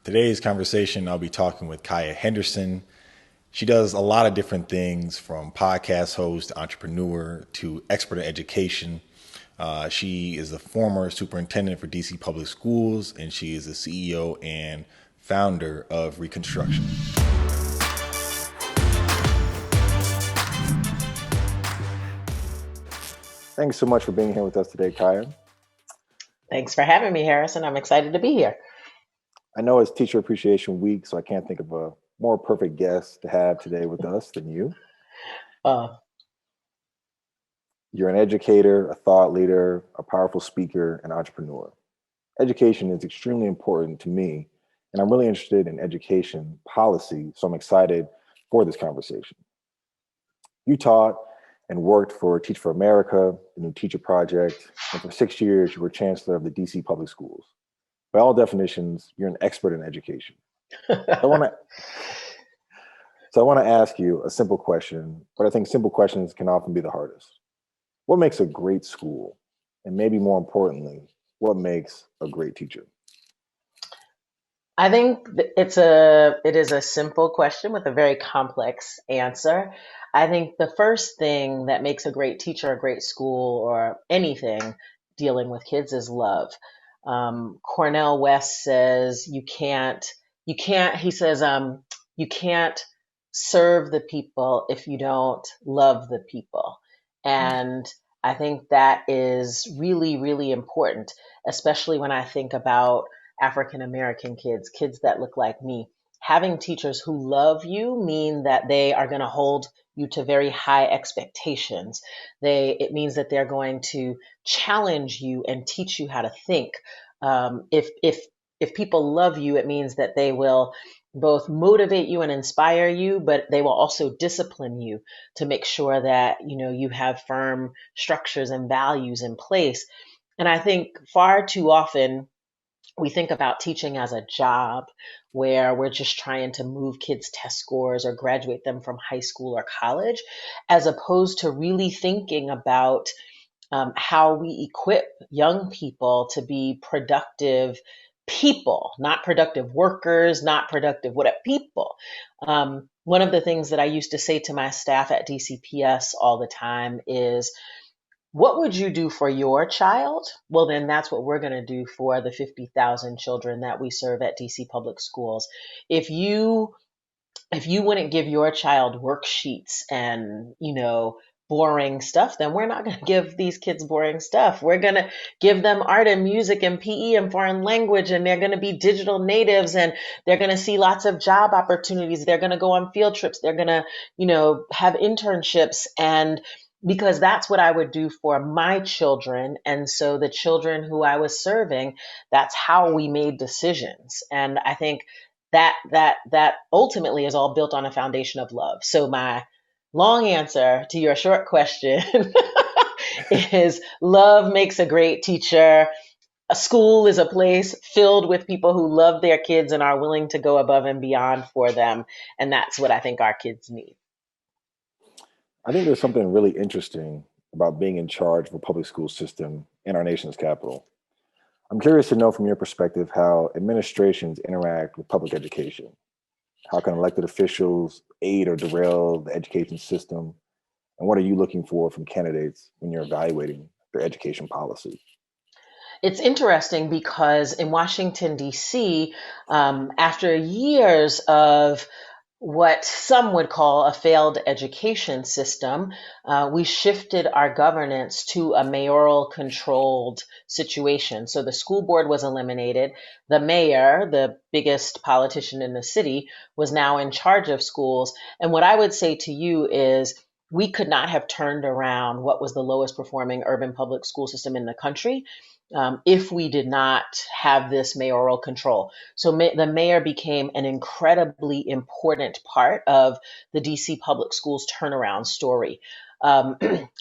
Today's conversation, I'll be talking with Kaya Henderson. She does a lot of different things from podcast host, entrepreneur to expert in education. She is the former superintendent for DC Public Schools, and she is the CEO and founder of Reconstruction. Thanks so much for being here with us today, Kaya. Thanks for having me, Harrison. I'm excited to be here. I know it's Teacher Appreciation Week, so I can't think of a more perfect guest to have today with us than you. You're an educator, a thought leader, a powerful speaker, and entrepreneur. Education is extremely important to me, and I'm really interested in education policy, so I'm excited for this conversation. You taught and worked for Teach for America, the New Teacher Project, and for 6 years, you were chancellor of the DC Public Schools. By all definitions, you're an expert in education. I want to ask you a simple question, but I think simple questions can often be the hardest. What makes a great school? And maybe more importantly, what makes a great teacher? I think it is a simple question with a very complex answer. I think the first thing that makes a great teacher, a great school, or anything dealing with kids is love. Cornel West says you can't, he says, you can't serve the people if you don't love the people. And I think that is really, really important, especially when I think about African American kids that look like me. Having teachers who love you mean that they are going to hold you to very high expectations. It means that they're going to challenge you and teach you how to think. If people love you, it means that they will both motivate you and inspire you, but they will also discipline you to make sure that you have firm structures and values in place. And I think far too often we think about teaching as a job where we're just trying to move kids' test scores or graduate them from high school or college, as opposed to really thinking about how we equip young people to be productive people, not productive workers, not productive whatever people. One of the things that I used to say to my staff at DCPS all the time is, what would you do for your child? Well, then that's what we're going to do for the 50,000 children that we serve at DC Public Schools. If you wouldn't give your child worksheets and, boring stuff, then we're not going to give these kids boring stuff. We're going to give them art and music and PE and foreign language, and they're going to be digital natives, and they're going to see lots of job opportunities. They're going to go on field trips. They're going to, have internships, and because that's what I would do for my children. And so the children who I was serving, that's how we made decisions. And I think that ultimately is all built on a foundation of love. So my long answer to your short question is love makes a great teacher. A school is a place filled with people who love their kids and are willing to go above and beyond for them. And that's what I think our kids need. I think there's something really interesting about being in charge of a public school system in our nation's capital. I'm curious to know from your perspective how administrations interact with public education. How can elected officials aid or derail the education system? And what are you looking for from candidates when you're evaluating their education policy? It's interesting because in Washington, D.C., after years of what some would call a failed education system, we shifted our governance to a mayoral controlled situation. So the school board was eliminated. The mayor, the biggest politician in the city, was now in charge of schools. And what I would say to you is, we could not have turned around what was the lowest performing urban public school system in the country if we did not have this mayoral control. So the mayor became an incredibly important part of the DC Public Schools turnaround story. I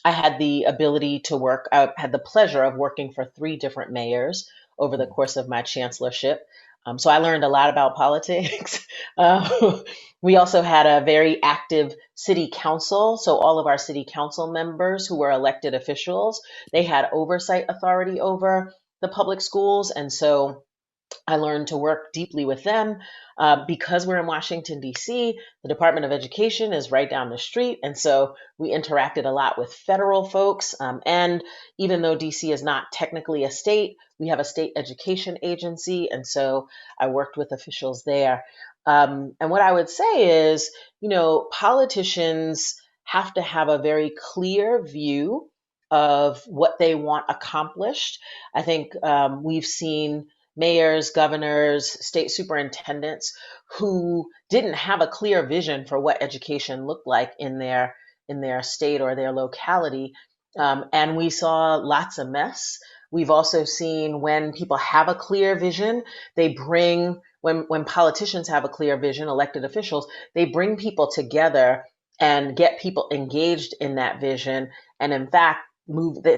had the pleasure of working for 3 different mayors over the course of my chancellorship. So I learned a lot about politics. We also had a very active city council. So all of our city council members who were elected officials, they had oversight authority over the public schools. And so I learned to work deeply with them because we're in Washington, D.C. The Department of Education is right down the street. And so we interacted a lot with federal folks. And even though D.C. is not technically a state, we have a state education agency. And so I worked with officials there. And what I would say is, politicians have to have a very clear view of what they want accomplished. I think we've seen mayors, governors, state superintendents who didn't have a clear vision for what education looked like in their state or their locality. And we saw lots of mess. We've also seen when people have a clear vision, they bring when politicians have a clear vision, elected officials, they bring people together and get people engaged in that vision. And in fact,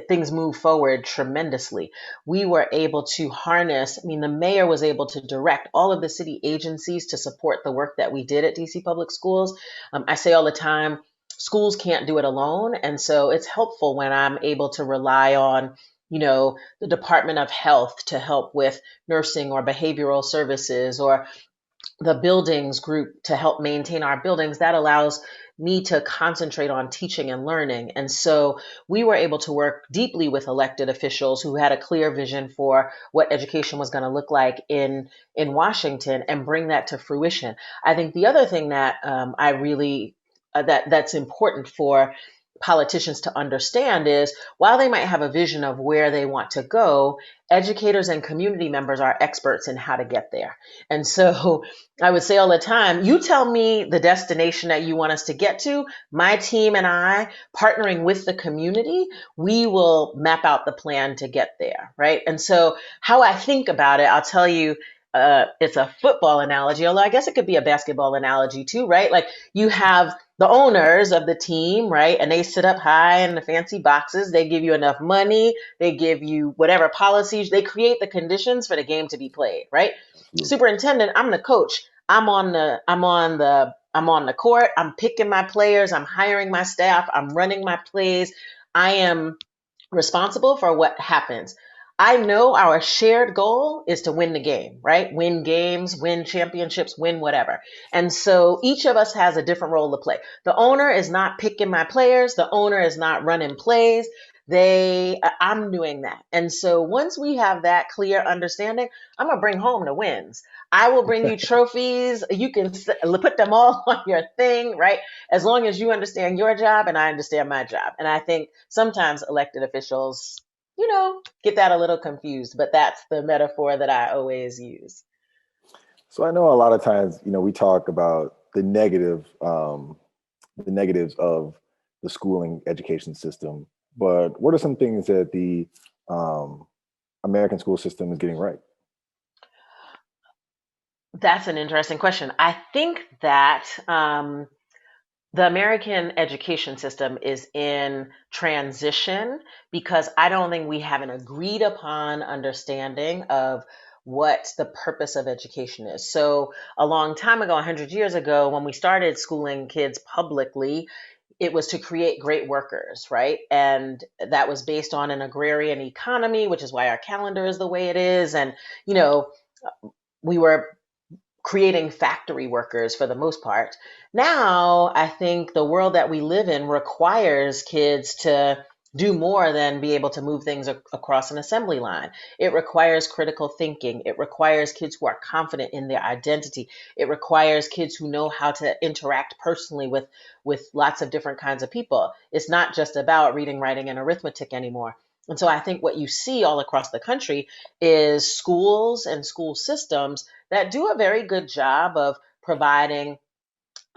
things move forward tremendously. We were able to harness, the mayor was able to direct all of the city agencies to support the work that we did at DC Public Schools. I say all the time, schools can't do it alone. And so it's helpful when I'm able to rely on, the Department of Health to help with nursing or behavioral services, or the buildings group to help maintain our buildings. That allows me to concentrate on teaching and learning. And so we were able to work deeply with elected officials who had a clear vision for what education was going to look like in Washington and bring that to fruition. I think the other thing that I really that's important for politicians to understand is while they might have a vision of where they want to go, educators and community members are experts in how to get there. And so I would say all the time, you tell me the destination that you want us to get to, my team and I, partnering with the community, we will map out the plan to get there, right? And so how I think about it, I'll tell you, it's a football analogy, although I guess it could be a basketball analogy too, right? Like you have the owners of the team, right? And they sit up high in the fancy boxes. They give you enough money. They give you whatever policies. They create the conditions for the game to be played, right? Absolutely. Superintendent, I'm the coach. I'm on the court. I'm picking my players. I'm hiring my staff. I'm running my plays. I am responsible for what happens. I know our shared goal is to win the game, right? Win games, win championships, win whatever. And so each of us has a different role to play. The owner is not picking my players. The owner is not running plays. I'm doing that. And so once we have that clear understanding, I'm going to bring home the wins. I will bring you trophies. You can put them all on your thing, right? As long as you understand your job and I understand my job. And I think sometimes elected officials, get that a little confused, but that's the metaphor that I always use. So I know a lot of times, we talk about the negatives of the schooling education system, but what are some things that the American school system is getting right? That's an interesting question. I think that the American education system is in transition because I don't think we have an agreed upon understanding of what the purpose of education is. So, a long time ago, 100 years ago, when we started schooling kids publicly, it was to create great workers, right? And that was based on an agrarian economy, which is why our calendar is the way it is. And, you know, we were creating factory workers for the most part. Now, I think the world that we live in requires kids to do more than be able to move things across an assembly line. It requires critical thinking. It requires kids who are confident in their identity. It requires kids who know how to interact personally with lots of different kinds of people. It's not just about reading, writing, and arithmetic anymore. And so I think what you see all across the country is schools and school systems that do a very good job of providing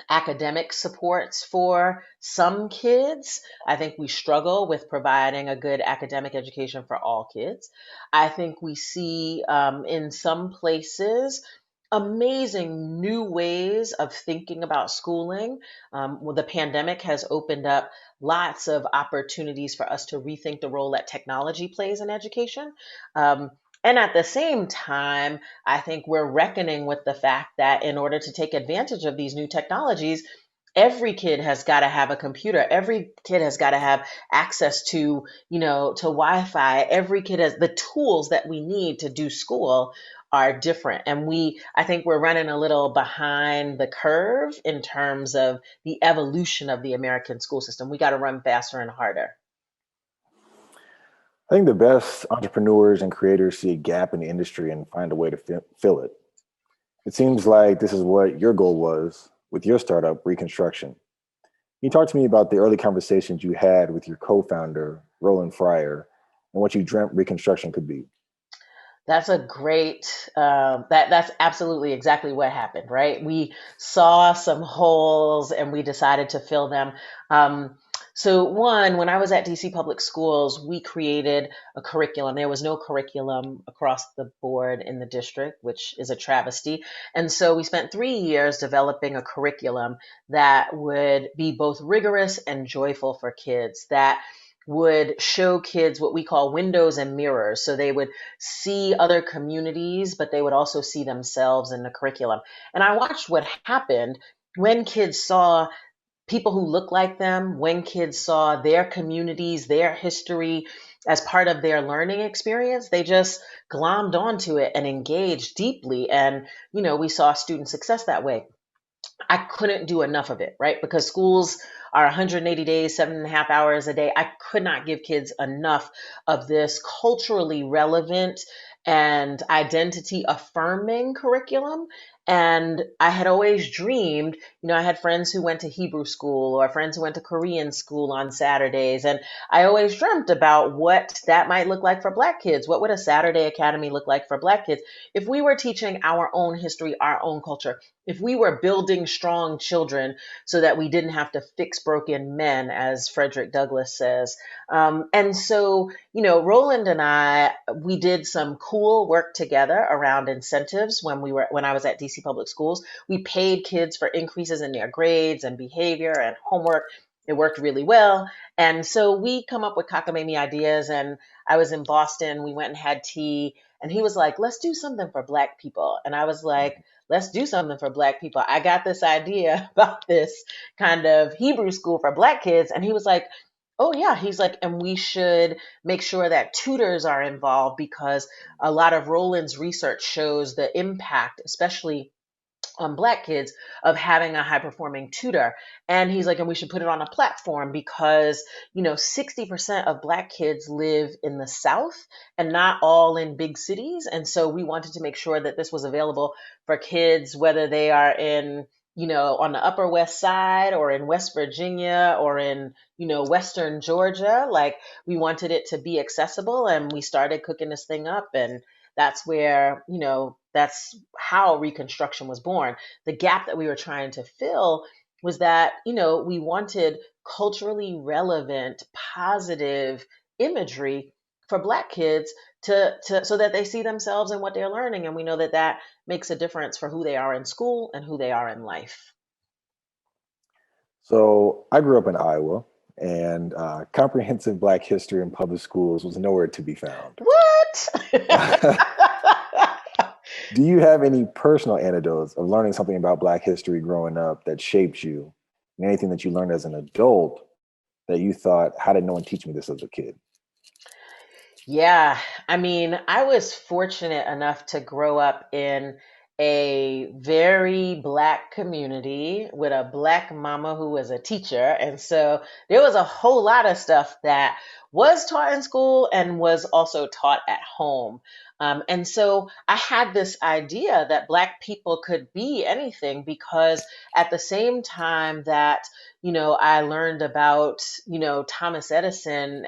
academic supports for some kids. I think we struggle with providing a good academic education for all kids. I think we see in some places amazing new ways of thinking about schooling. Well, the pandemic has opened up lots of opportunities for us to rethink the role that technology plays in education. Um, and at the same time, I think we're reckoning with the fact that in order to take advantage of these new technologies, every kid has got to have a computer. Every kid has got to have access to Wi-Fi. Every kid has the tools that we need to do school are different. And I think we're running a little behind the curve in terms of the evolution of the American school system. We got to run faster and harder. I think the best entrepreneurs and creators see a gap in the industry and find a way to fill it. It seems like this is what your goal was with your startup, Reconstruction. Can you talk to me about the early conversations you had with your co-founder, Roland Fryer, and what you dreamt Reconstruction could be? That's a great, that's absolutely exactly what happened, right? We saw some holes and we decided to fill them. So one, when I was at DC Public Schools, we created a curriculum. There was no curriculum across the board in the district, which is a travesty. And so we spent 3 years developing a curriculum that would be both rigorous and joyful for kids, that would show kids what we call windows and mirrors. So they would see other communities, but they would also see themselves in the curriculum. And I watched what happened when kids saw people who look like them, when kids saw their communities, their history as part of their learning experience. They just glommed onto it and engaged deeply. And, we saw student success that way. I couldn't do enough of it, right? Because schools are 180 days, 7.5 hours a day. I could not give kids enough of this culturally relevant and identity affirming curriculum. And I had always dreamed, I had friends who went to Hebrew school or friends who went to Korean school on Saturdays. And I always dreamt about what that might look like for Black kids. What would a Saturday academy look like for Black kids if we were teaching our own history, our own culture? If we were building strong children so that we didn't have to fix broken men, as Frederick Douglass says. And so, Roland and we did some cool work together around incentives when I was at DC Public Schools. We paid kids for increases in their grades and behavior and homework. It worked really well. And so we come up with cockamamie ideas. And I was in Boston. We went and had tea. And he was like, let's do something for Black people. And I was like, let's do something for Black people. I got this idea about this kind of Hebrew school for Black kids. And he was like, oh, yeah. He's like, and we should make sure that tutors are involved because a lot of Roland's research shows the impact, especially on Black kids, of having a high performing tutor. And he's like, and we should put it on a platform because, 60% of Black kids live in the South and not all in big cities. And so we wanted to make sure that this was available for kids, whether they are in, on the Upper West Side or in West Virginia or in, Western Georgia. Like we wanted it to be accessible and we started cooking this thing up. And that's where, that's how Reconstruction was born. The gap that we were trying to fill was that, we wanted culturally relevant, positive imagery for Black kids so that they see themselves in what they're learning. And we know that that makes a difference for who they are in school and who they are in life. So I grew up in Iowa, and comprehensive Black history in public schools was nowhere to be found. What? Do you have any personal anecdotes of learning something about Black history growing up that shaped you? And anything that you learned as an adult that you thought, how did no one teach me this as a kid? Yeah, I mean, I was fortunate enough to grow up in a very Black community with a Black mama who was a teacher. And so there was a whole lot of stuff that was taught in school and was also taught at home. And so I had this idea that Black people could be anything because at the same time that, I learned about, Thomas Edison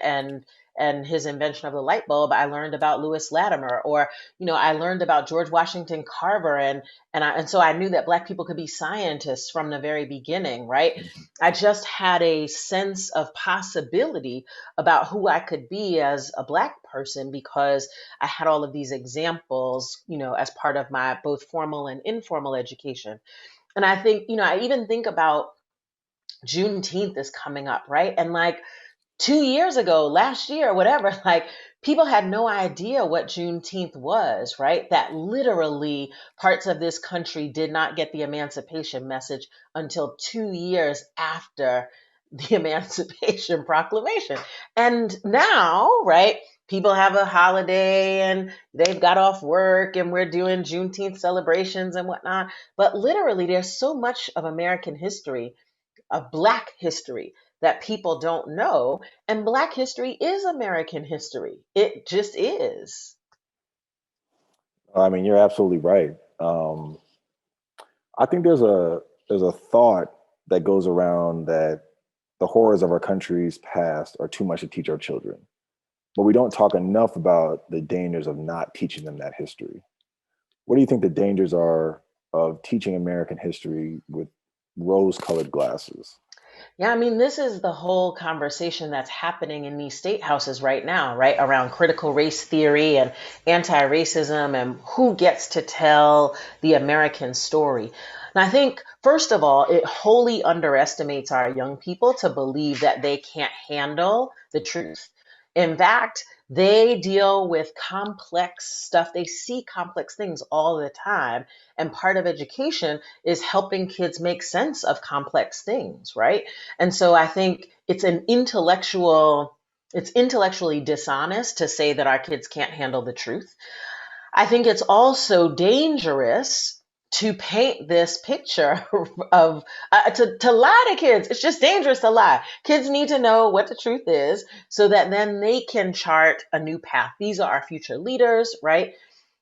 and his invention of the light bulb, I learned about Lewis Latimer, or I learned about George Washington Carver, and so I knew that Black people could be scientists from the very beginning, right? I just had a sense of possibility about who I could be as a Black person because I had all of these examples, as part of my both formal and informal education. And I think, I even think about Juneteenth is coming up, right? And like 2 years ago, last year, whatever, like people had no idea what Juneteenth was, right? That literally parts of this country did not get the emancipation message until 2 years after the Emancipation Proclamation. And now, right? people have a holiday and they've got off work and we're doing Juneteenth celebrations and whatnot. But literally, there's so much of American history, of Black history, that people don't know. And Black history is American history. It just is. I mean, you're absolutely right. I think there's a thought that goes around that the horrors of our country's past are too much to teach our children, but we don't talk enough about the dangers of not teaching them that history. What do you think the dangers are of teaching American history with rose-colored glasses? Yeah, I mean, this is the whole conversation that's happening in these state houses right now, right? Around critical race theory and anti racism and who gets to tell the American story. And I think, first of all, it wholly underestimates our young people to believe that they can't handle the truth. In fact, they deal with complex stuff. They see complex things all the time. And part of education is helping kids make sense of complex things, right? And so I think it's intellectually dishonest to say that our kids can't handle the truth. I think it's also dangerous to paint this picture of to lie to kids. It's just dangerous to lie. Kids need to know what the truth is so that then they can chart a new path. These are our future leaders, right?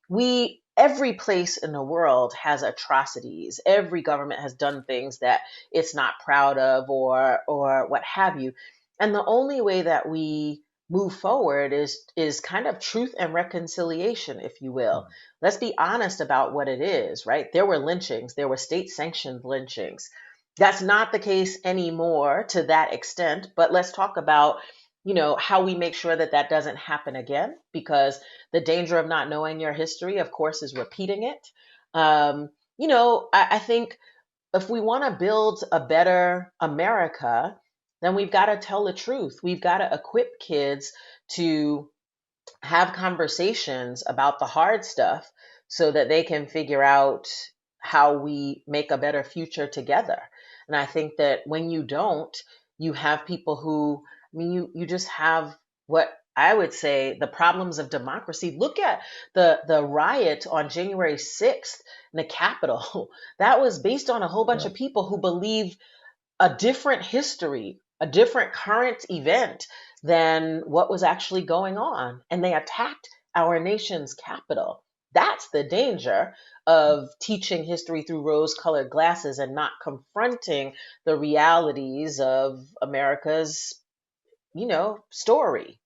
We Every place in the world has atrocities. Every government has done things that it's not proud of, or what have you. And the only way that we move forward is kind of truth and reconciliation, if you will. Let's be honest about what it is, right? There were lynchings, there were state sanctioned lynchings. That's not the case anymore to that extent, but let's talk about how we make sure that that doesn't happen again, because the danger of not knowing your history, of course, is repeating it. I think if we want to build a better America, then we've got to tell the truth. We've got to equip kids to have conversations about the hard stuff so that they can figure out how we make a better future together. And I think that when you don't, you have people who, I mean, you just have what I would say the problems of democracy. Look at the riot on January 6th in the Capitol. That was based on a whole bunch Yeah. of people who believe a different history, a different current event than what was actually going on. And they attacked our nation's capital. That's the danger of teaching history through rose colored glasses and not confronting the realities of America's, story.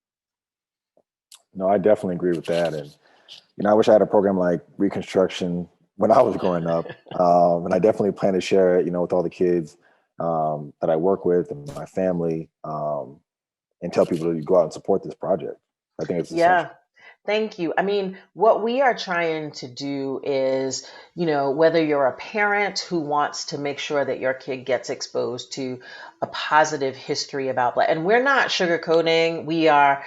No, I definitely agree with that. And I wish I had a program like Reconstruction when I was growing up. And I definitely plan to share it, with all the kids that I work with and my family, and tell people to go out and support this project. I think it's essential. Yeah. Thank you. I mean, what we are trying to do is, whether you're a parent who wants to make sure that your kid gets exposed to a positive history about Black, and we're not sugarcoating. We are,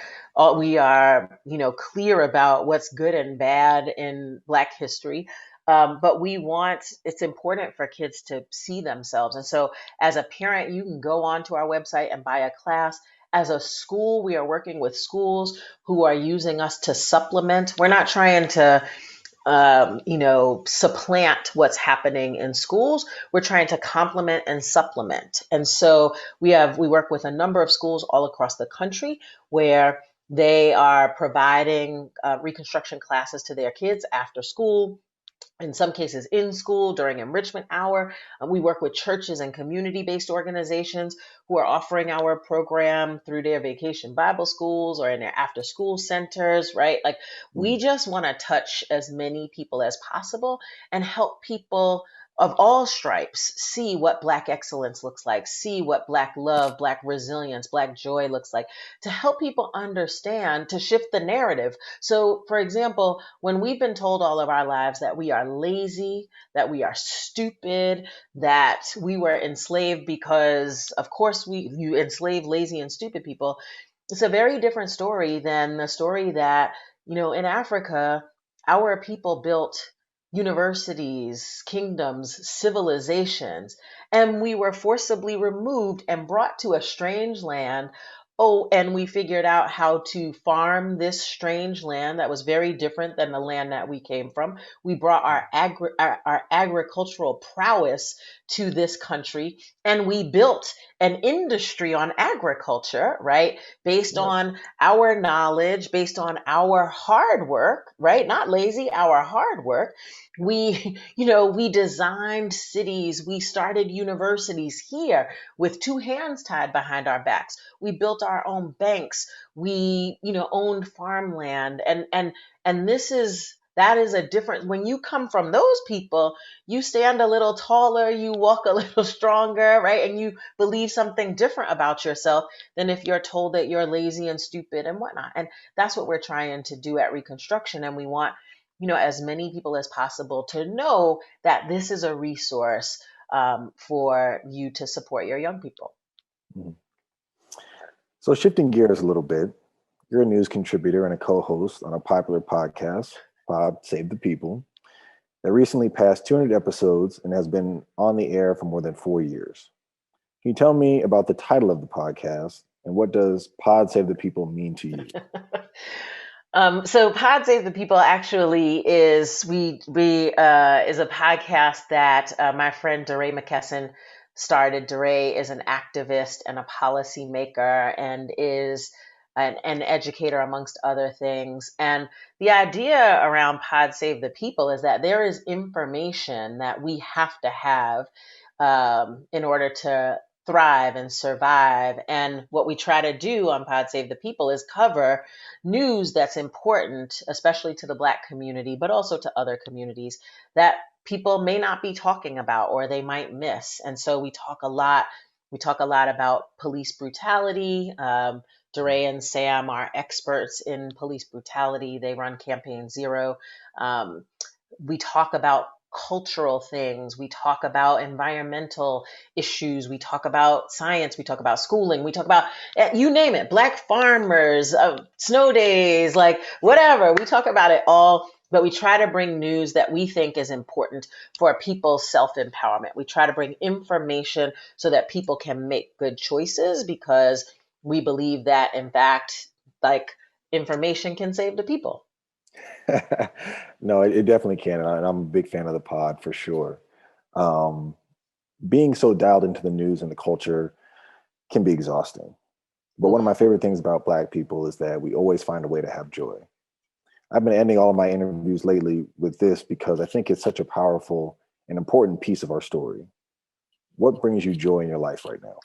clear about what's good and bad in Black history. But it's important for kids to see themselves. And so as a parent, you can go onto our website and buy a class. As a school, we are working with schools who are using us to supplement. We're not trying to, supplant what's happening in schools. We're trying to complement and supplement. And so we work with a number of schools all across the country where they are providing Reconstruction classes to their kids after school, in some cases in school during enrichment hour. We work with churches and community-based organizations who are offering our program through their vacation Bible schools or in their after-school centers, right? Like, we Mm. just want to touch as many people as possible and help people of all stripes see what Black excellence looks like, see what Black love, Black resilience, Black joy looks like, to help people understand, to shift the narrative. So, for example, when we've been told all of our lives that we are lazy, that we are stupid, that we were enslaved because, of course, you enslave lazy and stupid people, it's a very different story than the story that, in Africa, our people built universities, kingdoms, civilizations, and we were forcibly removed and brought to a strange land Oh, and we figured out how to farm this strange land that was very different than the land that we came from. We brought our agricultural prowess to this country, and we built an industry on agriculture, right? Based Yep. on our knowledge, based on our hard work, right? Not lazy, our hard work. We, we designed cities, we started universities here with two hands tied behind our backs. We built our own banks. We, owned farmland. And that is a different, when you come from those people, you stand a little taller, you walk a little stronger, right? And you believe something different about yourself than if you're told that you're lazy and stupid and whatnot. And that's what we're trying to do at Reconstruction. And we want, as many people as possible to know that this is a resource for you to support your young people. Mhm. So shifting gears a little bit, you're a news contributor and a co-host on a popular podcast, Pod Save the People, that recently passed 200 episodes and has been on the air for more than 4 years. Can you tell me about the title of the podcast and what does Pod Save the People mean to you? So Pod Save the People actually is a podcast that my friend DeRay McKesson started. DeRay is an activist and a policymaker and is an educator amongst other things. And the idea around Pod Save the People is that there is information that we have to have in order to thrive and survive. And what we try to do on Pod Save the People is cover news that's important, especially to the Black community, but also to other communities that people may not be talking about or they might miss. And so we talk a lot. We talk a lot about police brutality. DeRay and Sam are experts in police brutality. They run Campaign Zero. Um, we talk about cultural things. We talk about environmental issues. We talk about science. We talk about schooling. We talk about, you name it, Black farmers, snow days, like whatever. We talk about it all, but we try to bring news that we think is important for people's self empowerment. We try to bring information so that people can make good choices because we believe that, in fact, like information can save the people. No, it definitely can. And I'm a big fan of the pod for sure. Um, Being so dialed into the news and the culture can be exhausting. But one of my favorite things about Black people is that we always find a way to have joy. I've been ending all of my interviews lately with this because I think it's such a powerful and important piece of our story. What brings you joy in your life right now?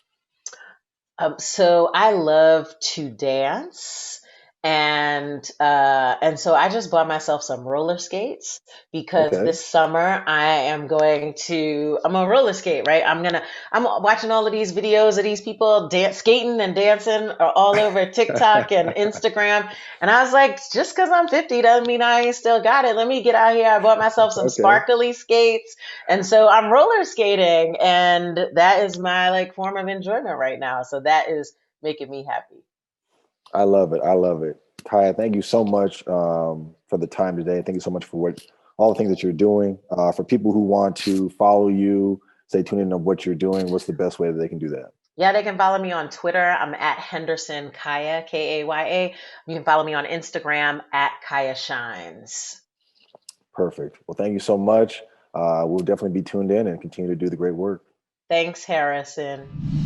So I love to dance, and so I just bought myself some roller skates because Okay. this summer I'm a roller skate, right? I'm watching all of these videos of these people skating and dancing all over TikTok and Instagram, and I was like, just because I'm 50 doesn't mean I ain't still got it. Let me get out here. I bought myself some Okay. sparkly skates, and so I'm roller skating, and that is my like form of enjoyment right now. So that is making me happy. I love it. I love it. Kaya, thank you so much for the time today. Thank you so much for all the things that you're doing. For people who want to follow you, stay tuned in on what you're doing, what's the best way that they can do that? Yeah, they can follow me on Twitter. I'm at Henderson Kaya, Kaya. You can follow me on Instagram at Kaya Shines. Perfect. Well, thank you so much. We'll definitely be tuned in and continue to do the great work. Thanks, Harrison.